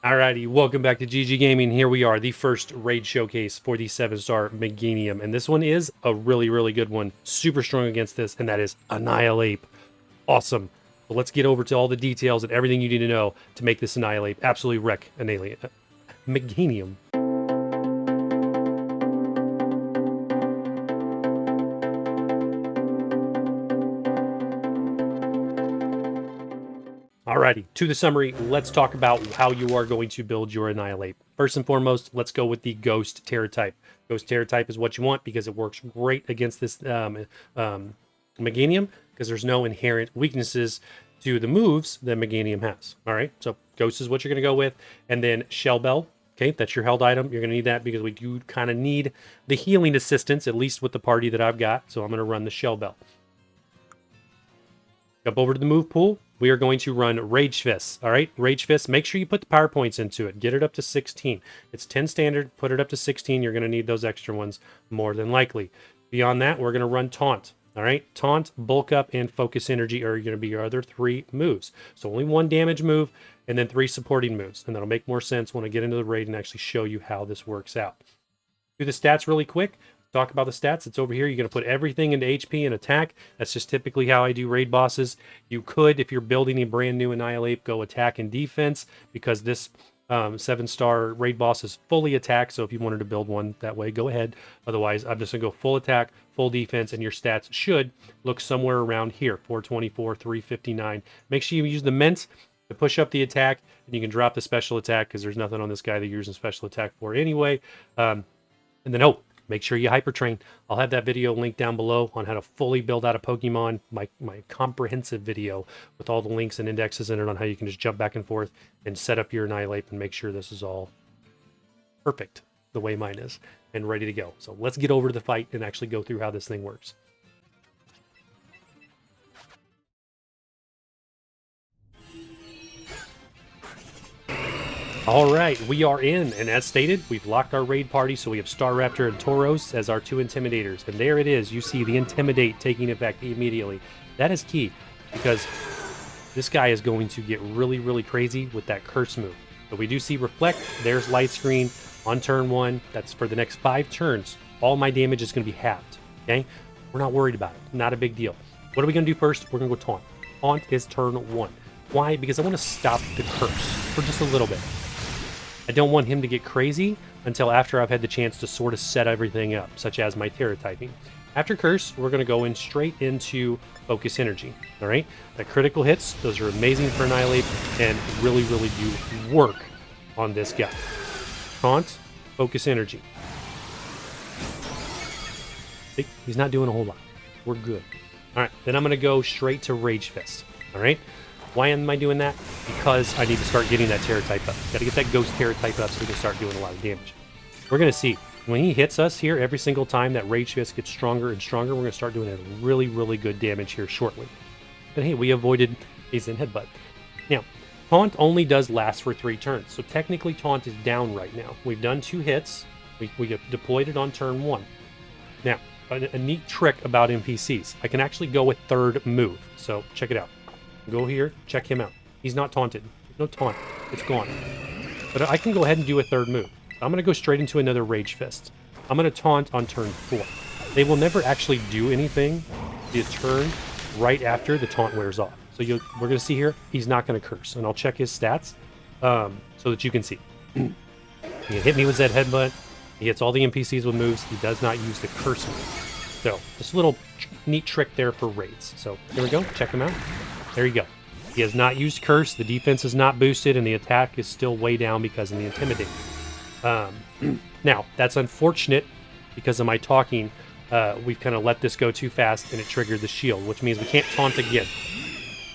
Alrighty, welcome back to gggaming. Here we are, the first raid showcase for the 7-star MEGANIUM. And this one is a really good one. Super strong against this, and that is ANNIHILAPE. Awesome. But let's get over to all the details and everything you need to know to make this ANNIHILAPE absolutely wreck an alien. MEGANIUM. Alrighty, to the summary, let's talk about how you are going to build your ANNIHILAPE. First and foremost, let's go with the Ghost Tera type. Ghost Tera type is what you want because it works great against this MEGANIUM because there's no inherent weaknesses to the moves that MEGANIUM has. Alright, so Ghost is what you're going to go with. And then Shell Bell, okay, that's your held item. You're going to need that because we do kind of need the healing assistance, at least with the party that I've got. So I'm going to run the Shell Bell. Jump over to the move pool. We are going to run Rage Fist. All right, Rage Fist. Make sure you put the power points into it. Get it up to 16. It's 10 standard. Put it up to 16. You're going to need those extra ones more than likely. Beyond that, we're going to run Taunt. All right, Taunt, Bulk Up, and Focus Energy are going to be your other 3 moves. So only 1 damage move and then 3 supporting moves. And that'll make more sense when I get into the raid and actually show you how this works out. Do the stats really quick. Talk about the stats. It's over here. You're going to put everything into HP and attack. That's just typically how I do raid bosses. You could, if you're building a brand new ANNIHILAPE, go attack and defense because this 7-star raid boss is fully attack. So if you wanted to build one that way, go ahead. Otherwise, I'm just going to go full attack, full defense, and your stats should look somewhere around here, 424, 359. Make sure you use the mint to push up the attack, and you can drop the special attack because there's nothing on this guy that you're using special attack for anyway. And then, make sure you hypertrain. I'll have that video linked down below on how to fully build out a Pokemon, my comprehensive video with all the links and indexes in it on how you can just jump back and forth and set up your ANNIHILAPE and make sure this is all perfect the way mine is and ready to go. So let's get over to the fight and actually go through how this thing works. All right, we are in, and as stated, we've locked our raid party, so we have Staraptor and Tauros as our 2 intimidators. And there it is, you see the Intimidate taking effect immediately. That is key, because this guy is going to get really crazy with that curse move. But we do see Reflect, there's Light Screen on turn 1. That's for the next 5 turns. All my damage is going to be halved, okay? We're not worried about it, not a big deal. What are we going to do first? We're going to go Taunt. Taunt is turn 1. Why? Because I want to stop the curse for just a little bit. I don't want him to get crazy until after I've had the chance to sort of set everything up, such as my Terra typing. After Curse, we're going to go in straight into Focus Energy, all right? The critical hits, those are amazing for ANNIHILAPE and really do work on this guy. Taunt, Focus Energy. See, he's not doing a whole lot. We're good. All right, then I'm going to go straight to Rage Fist, all right? Why am I doing that? Because I need to start getting that Terra type up. Got to get that Ghost Terra type up so we can start doing a lot of damage. We're going to see. When he hits us here, every single time that Rage Fist gets stronger and stronger, we're going to start doing a really good damage here shortly. But hey, we avoided a Zen Headbutt. Now, Taunt only does last for 3 turns. So technically Taunt is down right now. We've done 2 hits. We deployed it on turn 1. Now, a neat trick about NPCs. I can actually go with third move. So check it out. Go here, check him out. He's not taunted. There's no taunt. It's gone. But I can go ahead and do a third move. I'm going to go straight into another Rage Fist. I'm going to taunt on turn 4. They will never actually do anything the turn right after the taunt wears off. So we're going to see here, he's not going to curse. And I'll check his stats so that you can see. He hit me with that headbutt. He hits all the NPCs with moves. He does not use the curse move. So just a little neat trick there for raids. So here we go. Check him out. There you go. He has not used Curse, the defense is not boosted, and the attack is still way down because of the Intimidate. Now, that's unfortunate because of my talking. We've kind of let this go too fast, and it triggered the shield, which means we can't taunt again.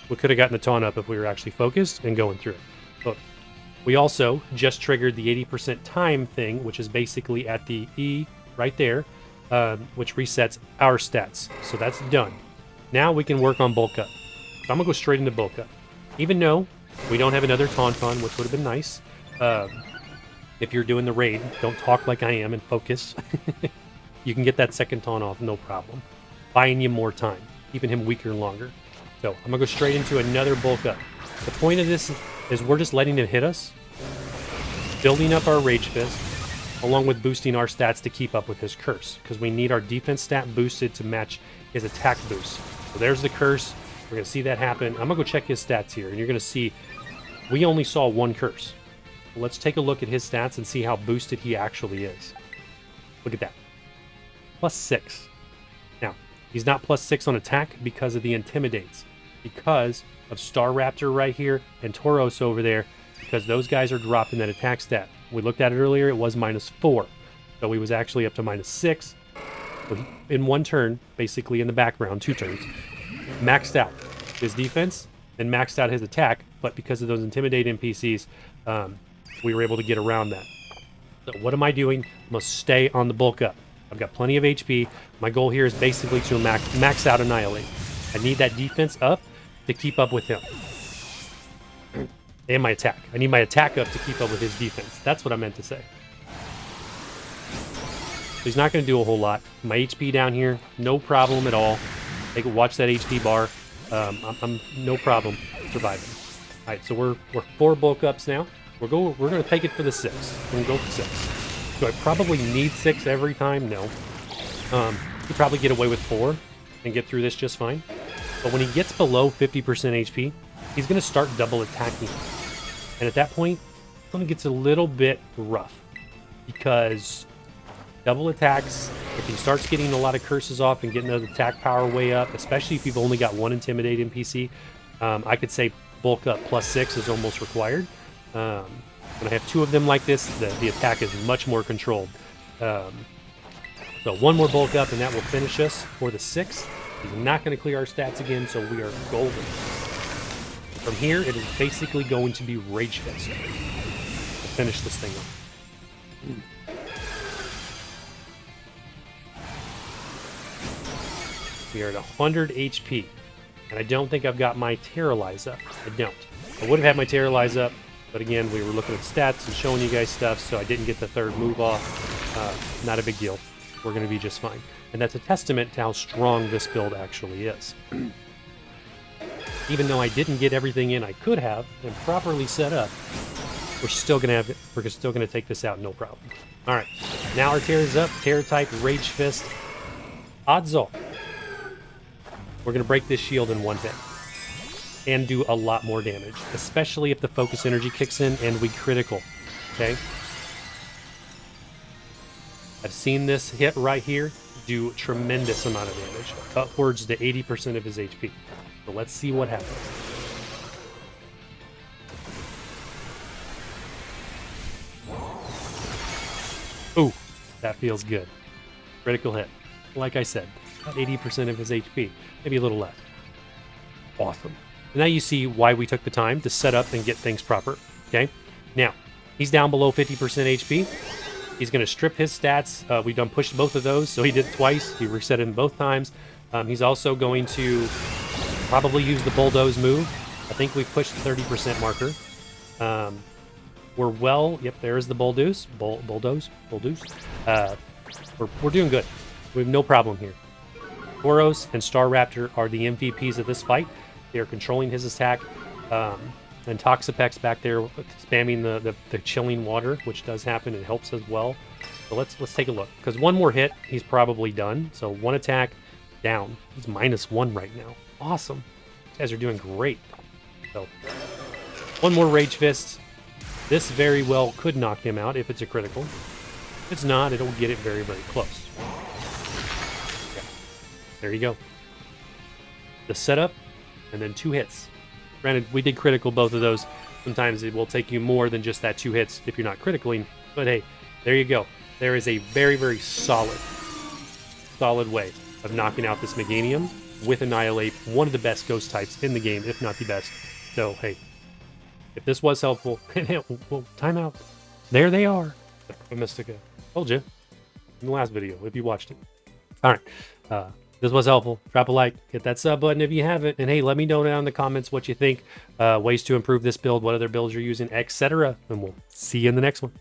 We could have gotten the taunt up if we were actually focused and going through it. But we also just triggered the 80% time thing, which is basically at the E right there, which resets our stats. So that's done. Now we can work on Bulk Up. So I'm going to go straight into Bulk Up. Even though we don't have another taunt on, which would have been nice. If you're doing the raid, don't talk like I am and focus. You can get that second taunt off, no problem. Buying you more time, keeping him weaker and longer. So I'm going to go straight into another Bulk Up. The point of this is we're just letting him hit us building up our Rage Fist, along with boosting our stats to keep up with his curse, because we need our defense stat boosted to match his attack boost. So there's the curse. We're going to see that happen. I'm going to go check his stats here, and you're going to see we only saw one curse. Let's take a look at his stats and see how boosted he actually is. Look at that. +6. Now, he's not +6 on attack because of the Intimidates, because of Star Raptor right here and Tauros over there, because those guys are dropping that attack stat. We looked at it earlier, it was -4. So he was actually up to -6. So he, in one turn, basically in the background, 2 turns, maxed out his defense and maxed out his attack, but because of those Intimidate NPCs, we were able to get around that. So what am I doing? I must stay on the bulk up. I've got plenty of HP. My goal here is basically to max out Annihilate. I need that defense up to keep up with him. And my attack. I need my attack up to keep up with his defense. That's what I meant to say. So he's not going to do a whole lot. My HP down here, no problem at all. Watch that HP bar. I'm no problem surviving. All right, so we're 4 bulk ups now. We're going to take it for the 6. We're going to go for 6. Do I probably need 6 every time? No. You probably get away with 4 and get through this just fine. But when he gets below 50% HP, he's going to start double attacking. And at that point, it gets a little bit rough, because double attacks, if he starts getting a lot of curses off and getting the attack power way up, especially if you've only got 1 Intimidate NPC, I could say bulk up +6 is almost required. When I have 2 of them like this, the attack is much more controlled. So 1 more bulk up and that will finish us for the 6. He's not going to clear our stats again, so we are golden. From here, it is basically going to be Rage Fist to finish this thing up. We are at 100 HP, and I don't think I've got my Terralize up. I don't. I would have had my Terralize up, but again, we were looking at stats and showing you guys stuff, so I didn't get the 3rd move off. Not a big deal. We're going to be just fine. And that's a testament to how strong this build actually is. Even though I didn't get everything in I could have and properly set up, we're still going to take this out, no problem. All right, now our Terra's up. Terra type, Rage Fist. Odds are we're going to break this shield in 1 hit and do a lot more damage, especially if the focus energy kicks in and we critical. Okay, I've seen this hit right here do a tremendous amount of damage, upwards to 80% of his HP. So let's see what happens. Ooh, that feels good. Critical hit. Like I said, about 80% of his HP, maybe a little less. Awesome. Now you see why we took the time to set up and get things proper. Okay, now he's down below 50% HP. He's going to strip his stats. We done pushed both of those, so he did it twice. He reset him both times. He's also going to probably use the Bulldoze move. I think we pushed 30% marker. We're well. Yep, there's the Bulldoze. Bulldoze. We're doing good. We have no problem here. Tauros and Star Raptor are the MVPs of this fight. They are controlling his attack. And Toxapex back there spamming the chilling water, which does happen. It helps as well. So let's take a look, because 1 more hit, he's probably done. So 1 attack down. He's -1 right now. Awesome. You guys are doing great. So 1 more Rage Fist. This very well could knock him out if it's a critical. If it's not, it'll get it very, very close. Yeah. There you go. The setup, and then 2 hits. Granted, we did critical both of those. Sometimes it will take you more than just that 2 hits if you're not criticaling. But hey, there you go. There is a very, very solid way of knocking out this Meganium with Annihilate, one of the best ghost types in the game, if not the best. So hey, if this was helpful, well, time out. There they are. The Mystica. Told you in the last video if you watched it. All right. This was helpful. Drop a like, hit that sub button if you haven't, and hey, let me know down in the comments what you think, ways to improve this build, what other builds you're using, etc. And we'll see you in the next one.